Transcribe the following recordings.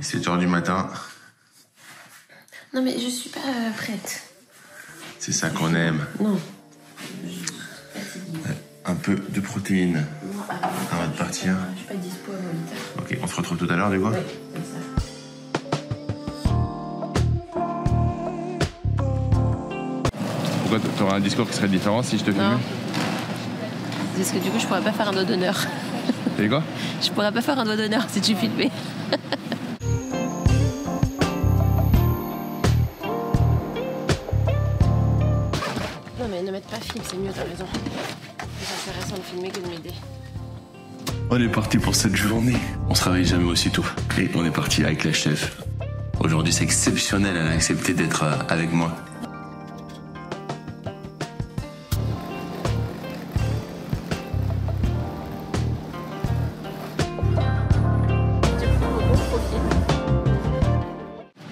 7 h du matin. Non mais je suis pas prête. C'est ça qu'on aime. Non. Un peu de protéines avant de partir. Je suis pas dispo avant 8 h. Ok, on se retrouve tout à l'heure du coup. Ouais, comme ça. Pourquoi t'auras un discours qui serait différent si je te filmais? Parce que du coup je pourrais pas faire un doigt d'honneur. C'est quoi? Je pourrais pas faire un doigt d'honneur si tu filmais. Non mais ne mettre pas film, c'est mieux, t'as raison. C'est intéressant de filmer que de m'aider. On est parti pour cette journée. On se réveille jamais aussitôt. Et on est parti avec la chef. Aujourd'hui c'est exceptionnel, elle a accepté d'être avec moi.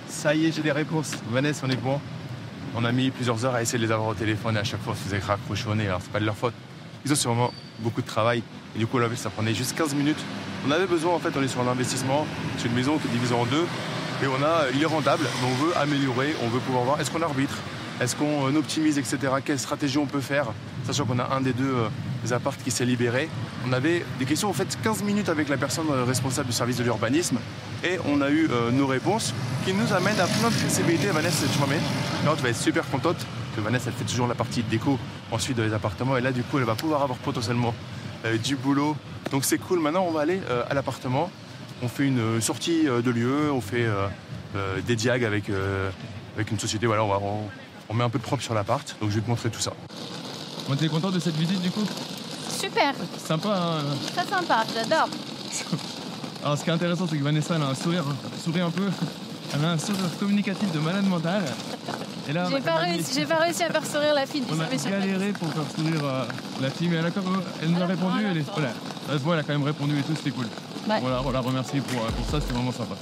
Ça y est, j'ai des réponses. Vanessa, on est bon. On a mis plusieurs heures à essayer de les avoir au téléphone et à chaque fois, on se faisait raccrocher au nez. Alors, c'est pas de leur faute. Ils ont sûrement beaucoup de travail. Et du coup, ça prenait juste 15 minutes. On avait besoin, en fait, on est sur un investissement. C'est une maison qui est divisée en deux. Et il est rentable, mais on veut améliorer, on veut pouvoir voir est-ce qu'on arbitre, est-ce qu'on optimise, etc. Quelle stratégie on peut faire, sachant qu'on a un des deux apparts qui s'est libéré. On avait des questions, en fait, 15 minutes avec la personne responsable du service de l'urbanisme. Et on a eu nos réponses qui nous amènent à plein de possibilités. Vanessa, tu m'en mets. Là, tu vas être super contente que Vanessa, elle fait toujours la partie déco ensuite dans les appartements. Et là, du coup, elle va pouvoir avoir potentiellement du boulot. Donc c'est cool. Maintenant, on va aller à l'appartement. On fait une sortie de lieu, on fait des diags avec une société. Voilà, on met un peu de propre sur l'appart. Donc je vais te montrer tout ça. Bon, t'es content de cette visite du coup? Super, Sympa, hein? très sympa, j'adore. Alors ce qui est intéressant, c'est que Vanessa, elle a un sourire un peu. Elle a un sourire communicatif de malade mental. Et là, J'ai pas réussi à faire sourire la fille du on a service. galéré pour faire sourire la fille, mais elle nous a répondu. Voilà. Elle a quand même répondu et tout, c'était cool. Ouais. Voilà, on la remercie pour ça, c'était vraiment sympa.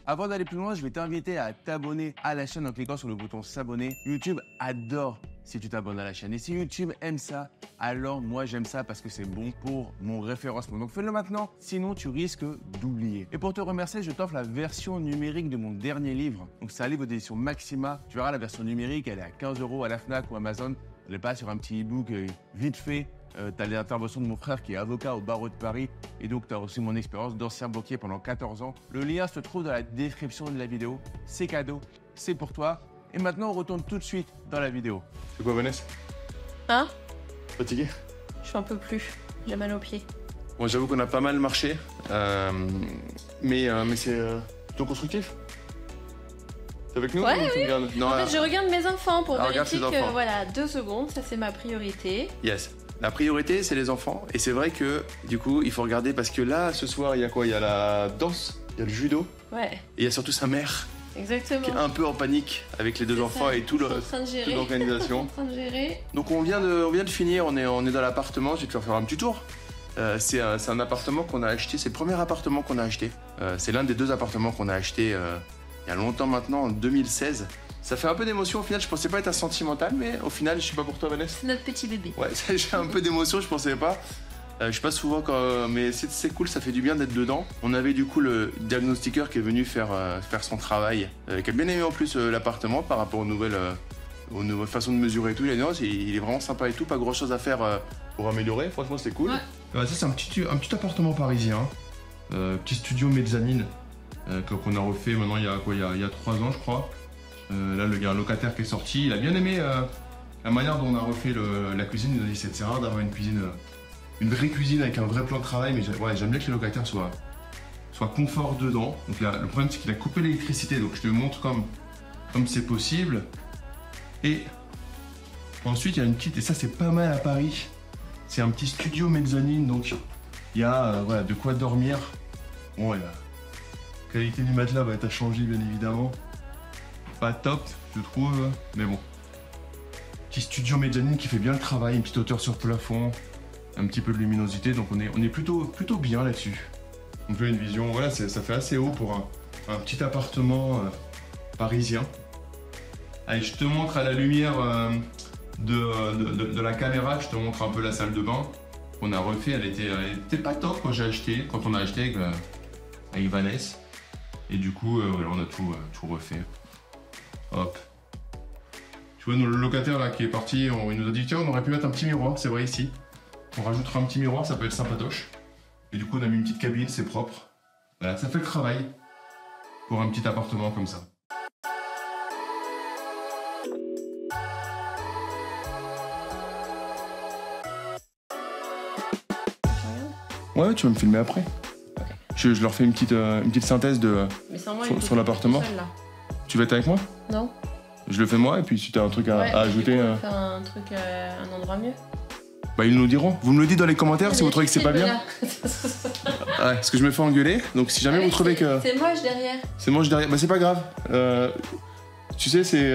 Avant d'aller plus loin, je vais t'inviter à t'abonner à la chaîne en cliquant sur le bouton s'abonner. YouTube adore si tu t'abonnes à la chaîne. Et si YouTube aime ça, alors moi j'aime ça parce que c'est bon pour mon référencement. Donc fais-le maintenant, sinon tu risques d'oublier. Et pour te remercier, je t'offre la version numérique de mon dernier livre. Donc c'est un livre d'édition Maxima. Tu verras la version numérique, elle est à 15 € à la Fnac ou Amazon. Elle n'est pas sur un petit e-book vite fait. Tu as l'intervention de mon frère qui est avocat au barreau de Paris et donc tu as aussi mon expérience d'ancien banquier pendant 14 ans. Le lien se trouve dans la description de la vidéo. C'est cadeau, c'est pour toi. Et maintenant, on retourne tout de suite dans la vidéo. C'est quoi, Vanessa? Hein? Fatigué? Je suis un peu plus. J'ai mal aux pieds. Bon, j'avoue qu'on a pas mal marché, mais c'est plutôt constructif. T'es avec nous? Ouais, ou tu oui. regardes? Non, En fait, je regarde mes enfants pour regarde vérifier tes que, enfants. voilà, 2 secondes, ça c'est ma priorité. Yes. La priorité, c'est les enfants. Et c'est vrai que, du coup, il faut regarder parce que là, ce soir, il y a quoi? Il y a la danse, il y a le judo. Ouais, Et il y a surtout sa mère exactement. qui est un peu en panique avec les deux enfants et tout en train de toute gérer. l'organisation. En train de gérer. Donc on vient de finir, on est dans l'appartement. Je vais te faire un petit tour. C'est un appartement qu'on a acheté, c'est le premier appartement qu'on a acheté. C'est l'un des 2 appartements qu'on a acheté il y a longtemps maintenant, en 2016. Ça fait un peu d'émotion au final, je pensais pas être un sentimental, mais au final, je sais pas pour toi, Vanessa. C'est notre petit bébé. Ouais, j'ai un peu d'émotion, je pensais pas. Je sais pas souvent, mais c'est cool, ça fait du bien d'être dedans. On avait du coup le diagnostiqueur qui est venu faire son travail, qui a bien aimé en plus l'appartement par rapport aux nouvelles façons de mesurer et tout. Il a dit non, il est vraiment sympa et tout, pas grand chose à faire pour améliorer, franchement c'est cool. Ouais. Ça c'est un petit appartement parisien, petit studio mezzanine qu'on a refait maintenant il y a 3 ans je crois. Là il y a un locataire qui est sorti, il a bien aimé la manière dont on a refait la cuisine. Il a dit c'est rare d'avoir une cuisine, une vraie cuisine avec un vrai plan de travail, mais j'aime bien que les locataires soient confort dedans. Donc là, le problème c'est qu'il a coupé l'électricité, donc je te montre comme c'est possible. Et ensuite il y a une petite, et ça c'est pas mal à Paris, c'est un petit studio mezzanine, donc il y a de quoi dormir. Bon, la qualité du matelas va être à changer bien évidemment. Pas top, je trouve, mais bon. Petit studio mezzanine qui fait bien le travail, une petite hauteur sur plafond, un petit peu de luminosité, donc on est plutôt bien là-dessus. On peut une vision, voilà, ça fait assez haut pour un petit appartement parisien. Allez, je te montre à la lumière de la caméra, je te montre un peu la salle de bain qu'on a refait. Elle était pas top quand on a acheté avec Vanessa. Et du coup, voilà, on a tout refait. Hop. Tu vois, le locataire là qui est parti, il nous a dit tiens, on aurait pu mettre un petit miroir, c'est vrai ici. On rajoutera un petit miroir, ça peut être sympatoche. Et du coup, on a mis une petite cabine, c'est propre. Voilà, ça fait le travail pour un petit appartement comme ça. Ouais, tu vas me filmer après. Ok. Je leur fais une petite synthèse Mais sans moi, sur l'appartement. Tu vas être avec moi? Non. Je le fais moi et puis si tu as un truc à ajouter. Faire un truc, un endroit mieux. Bah ils nous diront. Vous me le dites dans les commentaires si vous trouvez que c'est pas bien. Ouais, parce que je me fais engueuler. Donc si jamais vous trouvez que. C'est moche derrière. C'est moche derrière. Bah c'est pas grave. Tu sais, c'est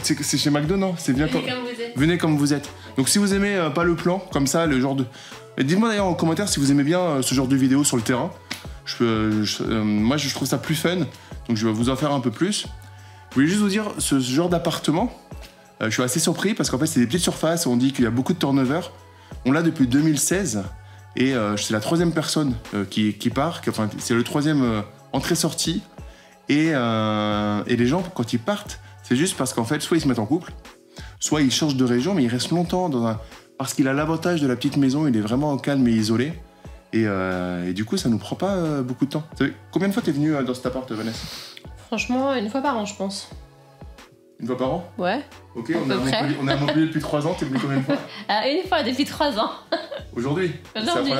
c'est chez McDo, non? C'est bien comme vous êtes. Venez comme vous êtes. Donc si vous aimez pas le plan, comme ça, le genre de. Dites-moi d'ailleurs en commentaire si vous aimez bien ce genre de vidéo sur le terrain. Moi je trouve ça plus fun. Donc je vais vous en faire un peu plus. Je voulais juste vous dire, ce genre d'appartement, je suis assez surpris parce qu'en fait c'est des petites surfaces, on dit qu'il y a beaucoup de turnover. On l'a depuis 2016 et c'est la 3e personne qui part, enfin c'est le 3e entrée-sortie. Et les gens, quand ils partent, c'est juste parce qu'en fait, soit ils se mettent en couple, soit ils changent de région, mais ils restent longtemps parce qu'il a l'avantage de la petite maison, il est vraiment calme et isolé. Et du coup, ça nous prend pas beaucoup de temps. Combien de fois t'es venue dans cet appart, Vanessa? Franchement, une fois par an, je pense. Une fois par an? Ouais. Ok, on est à Montpellier depuis 3 ans, t'es venu combien de fois? Une fois depuis 3 ans. Aujourd'hui? Aujourd'hui,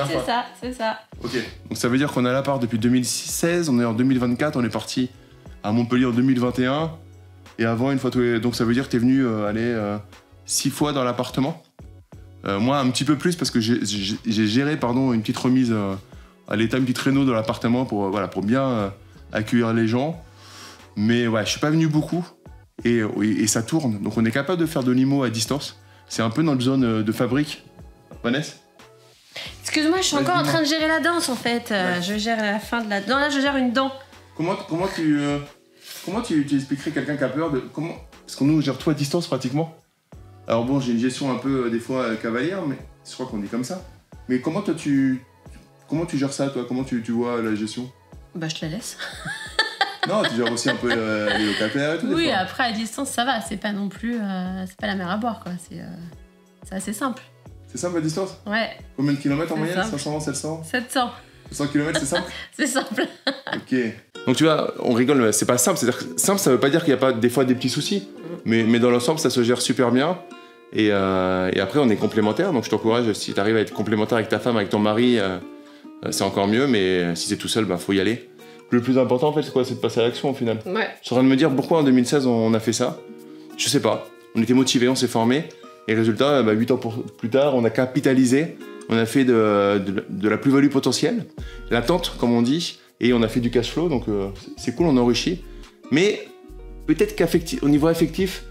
c'est ça. Ok, donc ça veut dire qu'on a l'appart depuis 2016, on est en 2024, on est parti à Montpellier en 2021. Et avant, une fois tous les... Donc ça veut dire que t'es venu 6 fois dans l'appartement. Moi, un petit peu plus parce que j'ai géré une petite remise à l'état, une petite réno de l'appartement pour bien accueillir les gens. Mais ouais, je suis pas venu beaucoup et ça tourne. Donc on est capable de faire de l'IMO à distance. C'est un peu notre zone de fabrique. Vanessa? Excuse-moi, je suis encore en train de gérer la danse en fait. Ouais. Je gère la fin de la... Non, là je gère une dent. Comment tu expliquerais quelqu'un qui a peur de... Parce qu'on nous gère tout à distance pratiquement. Alors bon, j'ai une gestion un peu des fois cavalière, mais je crois qu'on dit comme ça. Mais comment tu gères ça toi? Comment tu vois la gestion? Bah je te la laisse. Non, tu gères aussi un peu les locataires et tout. Oui, après à distance ça va, c'est pas non plus... c'est pas la mer à boire quoi, c'est assez simple. C'est simple à distance? Ouais. Combien de kilomètres en moyenne? Simple. 500, 700? 700. 700 km, c'est simple? C'est simple. Ok. Donc tu vois, on rigole, c'est pas simple. C'est-à-dire que simple, ça veut pas dire qu'il n'y a pas des fois des petits soucis. Mais dans l'ensemble, ça se gère super bien. Et après, on est complémentaires. Donc je t'encourage, si tu arrives à être complémentaire avec ta femme, avec ton mari, c'est encore mieux. Mais si c'est tout seul, faut y aller. Le plus important, en fait, c'est quoi? C'est de passer à l'action au final. Ouais. Je suis en train de me dire pourquoi en 2016 on a fait ça. Je sais pas. On était motivés, on s'est formés. Et résultat, 8 ans plus tard, on a capitalisé. On a fait de la plus-value potentielle, l'attente, comme on dit, et on a fait du cash flow, donc c'est cool, on enrichit. Mais peut-être qu'au niveau affectif,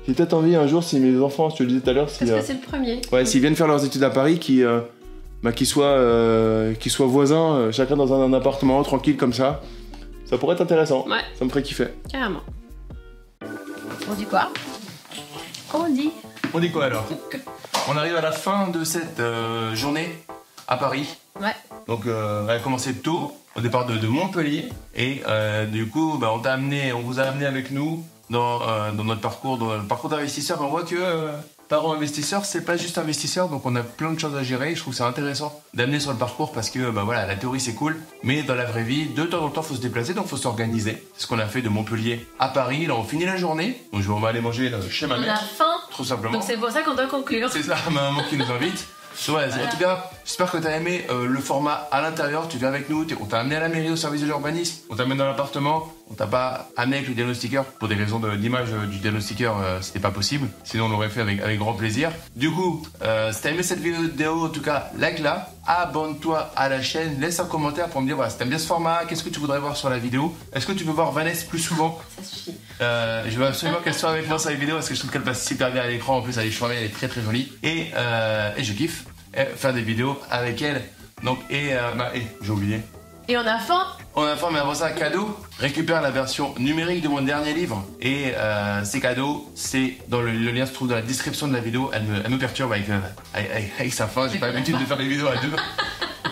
j'ai peut-être envie un jour, si mes enfants, je te le disais tout à l'heure, parce que c'est le premier. Ouais, s'ils viennent faire leurs études à Paris, qu'ils soient voisins, chacun dans un appartement tranquille comme ça pourrait être intéressant. Ouais. Ça me ferait kiffer. Carrément. On dit quoi? On dit quoi alors? On arrive à la fin de cette journée à Paris. Ouais. Donc on a commencé tôt, au départ de Montpellier. Et du coup, on vous a amené avec nous dans notre parcours, d'investisseur. On voit que parents investisseurs, c'est pas juste investisseur, donc on a plein de choses à gérer. Je trouve ça intéressant d'amener sur le parcours parce que la théorie c'est cool, mais dans la vraie vie, de temps en temps, faut se déplacer, donc faut s'organiser. C'est ce qu'on a fait de Montpellier à Paris. Là, on finit la journée. Donc on va aller manger chez ma mère. On a faim. Tout simplement. Donc c'est pour ça qu'on doit conclure. C'est ça, ma maman qui nous invite. Ouais, en tout cas, j'espère que tu as aimé le format à l'intérieur. Tu viens avec nous, on t'a amené à la mairie au service de l'urbanisme, on t'amène dans l'appartement, on t'a pas amené avec le diagnostiqueur. Pour des raisons d'image du diagnostiqueur, c'était pas possible. Sinon, on l'aurait fait avec grand plaisir. Du coup, si t'as aimé cette vidéo, en tout cas, like-la, abonne-toi à la chaîne, laisse un commentaire pour me dire si t'aimes bien ce format, qu'est-ce que tu voudrais voir sur la vidéo. Est-ce que tu veux voir Vanessa plus souvent? Ça suffit. Je veux absolument qu'elle soit avec moi sur la vidéo parce que je trouve qu'elle passe super bien à l'écran. En plus, elle est charmée, elle est très très jolie. Et je kiffe faire des vidéos avec elle. Donc, j'ai oublié. Et on a faim. On informe, mais avant ça, cadeau. Récupère la version numérique de mon dernier livre. Et ces cadeaux, c'est dans le lien se trouve dans la description de la vidéo. Elle me perturbe avec sa fin. J'ai pas l'habitude de faire des vidéos à deux.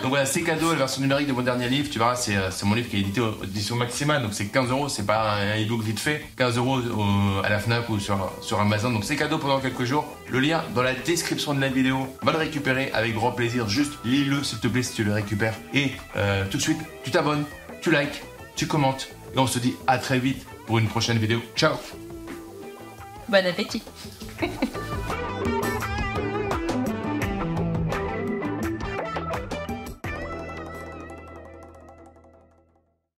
Donc voilà, ces cadeaux, la version numérique de mon dernier livre, tu verras, c'est mon livre qui est édité aux éditions maximale, donc c'est 15 €, c'est pas un e-book vite fait, 15 € à la Fnac ou sur Amazon, donc c'est cadeau pendant quelques jours. Le lien dans la description de la vidéo, va le récupérer avec grand plaisir, juste lis-le s'il te plaît si tu le récupères. Et tout de suite, tu t'abonnes, tu likes, tu commentes, et on se dit à très vite pour une prochaine vidéo. Ciao! Bon appétit.